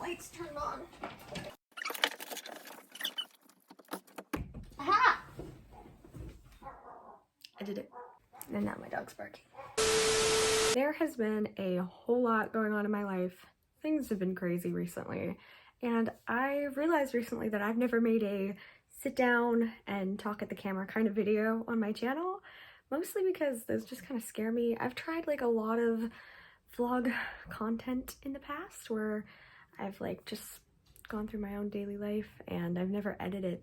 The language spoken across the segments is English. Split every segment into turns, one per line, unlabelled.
lights turned on. Aha! I did it. And now my dog's barking. There has been a whole lot going on in my life. Things have been crazy recently. And I realized recently that I've never made a sit down and talk at the camera kind of video on my channel. Mostly because those just kind of scare me. I've tried like a lot of vlog content in the past where I've like just gone through my own daily life and I've never edited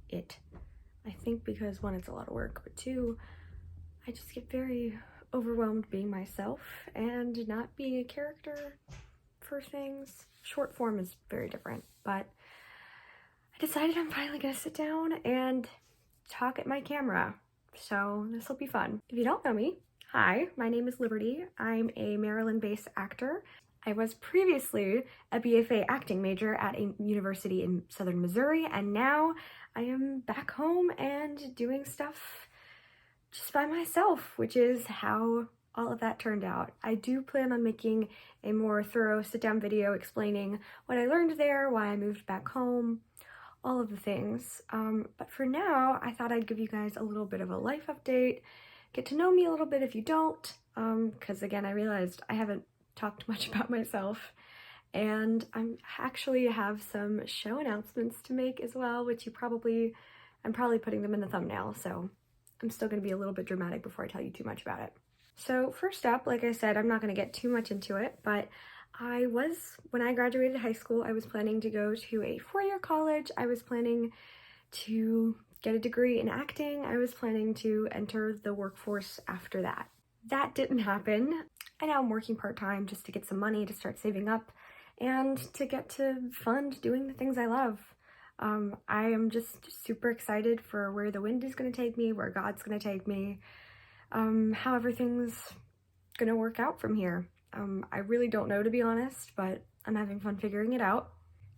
it. I think because one, it's a lot of work, but two, I just get very overwhelmed being myself and not being a character for things. Short form is very different, but I decided I'm finally gonna sit down and talk at my camera. So this will be fun. If you don't know me, hi, my name is Liberty. I'm a Maryland-based actor. I was previously a BFA acting major at a university in Southern Missouri, and now I am back home and doing stuff just by myself, which is how all of that turned out. I do plan on making a more thorough sit-down video explaining what I learned there, why I moved back home, all of the things. But for now, I thought I'd give you guys a little bit of a life update, get to know me a little bit if you don't, because again, I realized I haven't talked much about myself, and I'm actually have some show announcements to make as well, which I'm probably putting them in the thumbnail, so I'm still going to be a little bit dramatic before I tell you too much about it. So first up, like I said, I'm not going to get too much into it, but when I graduated high school, I was planning to go to a four-year college. I was planning to get a degree in acting. I was planning to enter the workforce after that. That didn't happen. And now I'm working part-time just to get some money to start saving up and to get to fund doing the things I love. I am just super excited for where the wind is going to take me, where God's going to take me, how everything's going to work out from here. I really don't know, to be honest, but I'm having fun figuring it out.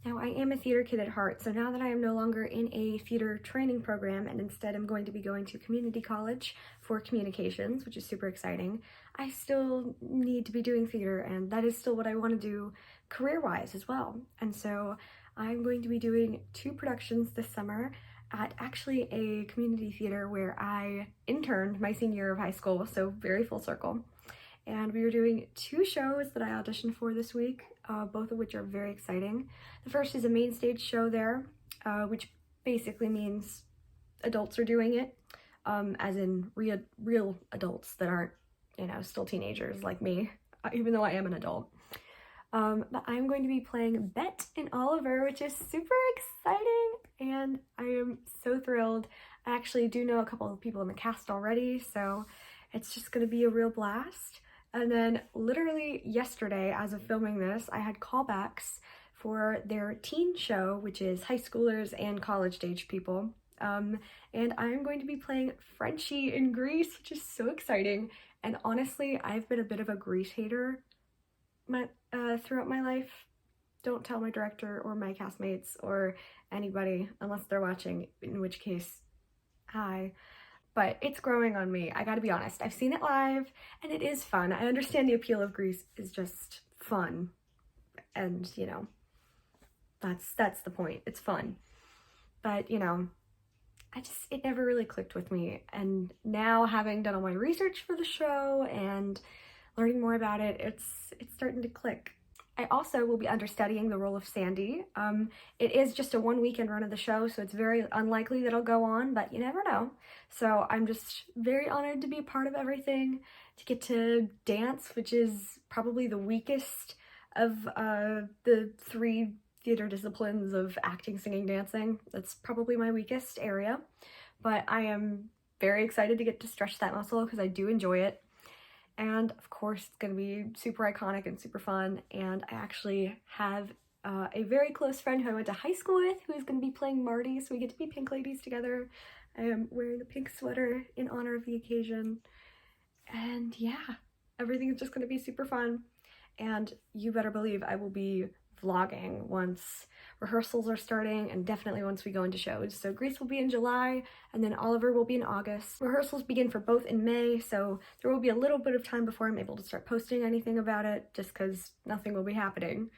Now, I am a theater kid at heart, so now that I am no longer in a theater training program and instead I'm going to be going to community college for communications, which is super exciting, I still need to be doing theater, and that is still what I want to do career-wise as well. And so I'm going to be doing 2 productions this summer at actually a community theater where I interned my senior year of high school, so very full circle. And we were doing 2 shows that I auditioned for this week, both of which are very exciting. The first is a main stage show there, which basically means adults are doing it, as in real adults that aren't, still teenagers like me, even though I am an adult. But I'm going to be playing Bet and Oliver, which is super exciting, and I am so thrilled. I actually do know a couple of people in the cast already, so it's just going to be a real blast. And then literally yesterday, as of filming this, I had callbacks for their teen show, which is high schoolers and college age people. And I'm going to be playing Frenchie in Grease, which is so exciting. And honestly, I've been a bit of a Grease hater throughout my life. Don't tell my director or my castmates or anybody unless they're watching, in which case, hi. But it's growing on me, I gotta be honest. I've seen it live and it is fun. I understand the appeal of Grease is just fun, and that's the point. It's fun, but it never really clicked with me. And now, having done all my research for the show and learning more about it, it's starting to click. I also will be understudying the role of Sandy. It is just a 1 weekend run of the show, so it's very unlikely that it'll go on, but you never know. So I'm just very honored to be a part of everything, to get to dance, which is probably the weakest of the 3 theater disciplines of acting, singing, dancing. That's probably my weakest area, but I am very excited to get to stretch that muscle because I do enjoy it. And of course, it's going to be super iconic and super fun. And I actually have a very close friend who I went to high school with who's going to be playing Marty, so we get to be pink ladies together. I am wearing a pink sweater in honor of the occasion. And yeah, everything is just going to be super fun. And you better believe I will be vlogging once rehearsals are starting, and definitely once we go into shows. So Grease will be in July, and then Oliver will be in August. Rehearsals begin for both in May, so there will be a little bit of time before I'm able to start posting anything about it, just because nothing will be happening.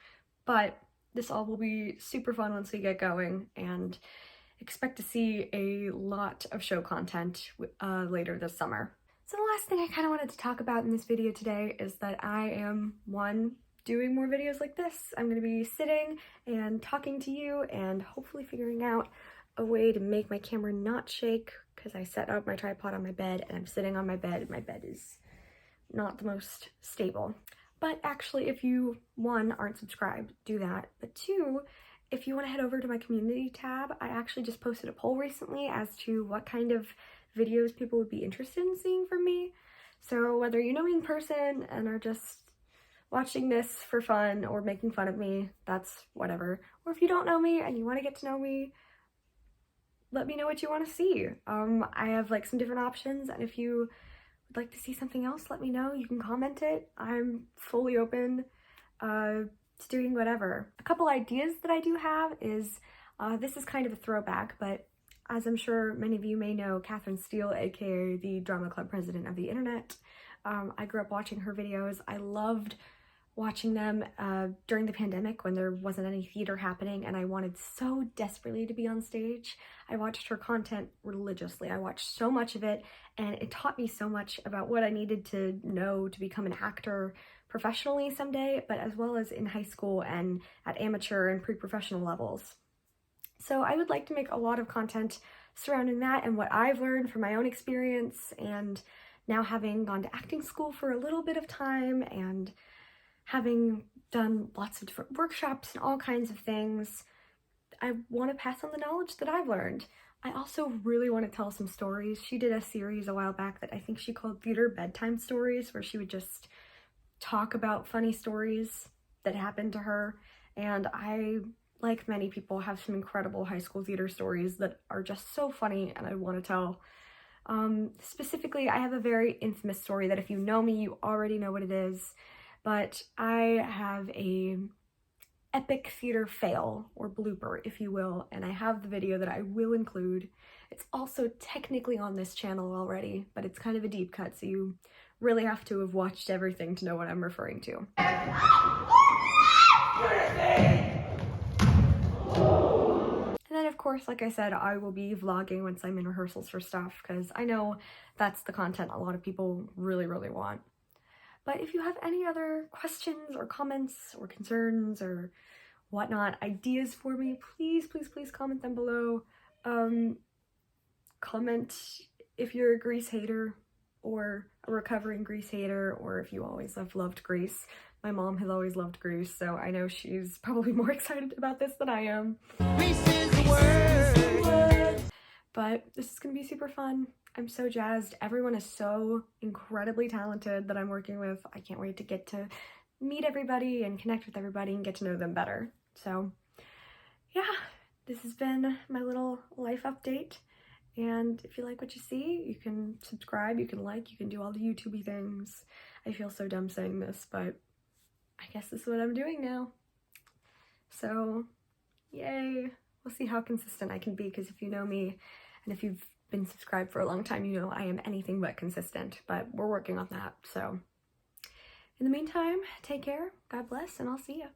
but this all will be super fun once we get going, and expect to see a lot of show content later this summer. So the last thing I kind of wanted to talk about in this video today is that I am, one, doing more videos like this. I'm going to be sitting and talking to you and hopefully figuring out a way to make my camera not shake, because I set up my tripod on my bed and I'm sitting on my bed and my bed is not the most stable. But actually, if you, one, aren't subscribed, do that. But two, if you want to head over to my community tab, I actually just posted a poll recently as to what kind of videos people would be interested in seeing from me. So whether you know me in person and are just watching this for fun or making fun of me, that's whatever. Or if you don't know me and you want to get to know me, let me know what you want to see. I have like some different options, and if you would like to see something else, let me know. You can comment it. I'm fully open to doing whatever. A couple ideas that I do have is, this is kind of a throwback, but as I'm sure many of you may know, Catherine Steele, aka the drama club president of the internet. I grew up watching her videos. I loved watching them during the pandemic when there wasn't any theater happening and I wanted so desperately to be on stage. I watched her content religiously. I watched so much of it, and it taught me so much about what I needed to know to become an actor professionally someday, but as well as in high school and at amateur and pre-professional levels. So I would like to make a lot of content surrounding that and what I've learned from my own experience, and now having gone to acting school for a little bit of time and having done lots of different workshops and all kinds of things, I want to pass on the knowledge that I've learned. I also really want to tell some stories. She did a series a while back that I think she called Theater Bedtime Stories, where she would just talk about funny stories that happened to her. And I, like many people, have some incredible high school theater stories that are just so funny and I want to tell. Specifically, I have a very infamous story that if you know me, you already know what it is. But I have a epic theater fail, or blooper, if you will, and I have the video that I will include. It's also technically on this channel already, but it's kind of a deep cut, so you really have to have watched everything to know what I'm referring to. And then, of course, like I said, I will be vlogging once I'm in rehearsals for stuff, because I know that's the content a lot of people really, really want. But if you have any other questions or comments or concerns or whatnot, ideas for me, please, please, please comment them below. Comment if you're a Grease hater or a recovering Grease hater, or if you always have loved Grease. My mom has always loved Grease, so I know she's probably more excited about this than I am. Grease is the word. But this is gonna be super fun. I'm so jazzed. Everyone is so incredibly talented that I'm working with. I can't wait to get to meet everybody and connect with everybody and get to know them better. So yeah, this has been my little life update. And if you like what you see, you can subscribe, you can like, you can do all the YouTube-y things. I feel so dumb saying this, but I guess this is what I'm doing now. So yay. We'll see how consistent I can be, because if you know me and if you've been subscribed for a long time, you know I am anything but consistent, but we're working on that. So in the meantime, take care, God bless, and I'll see you.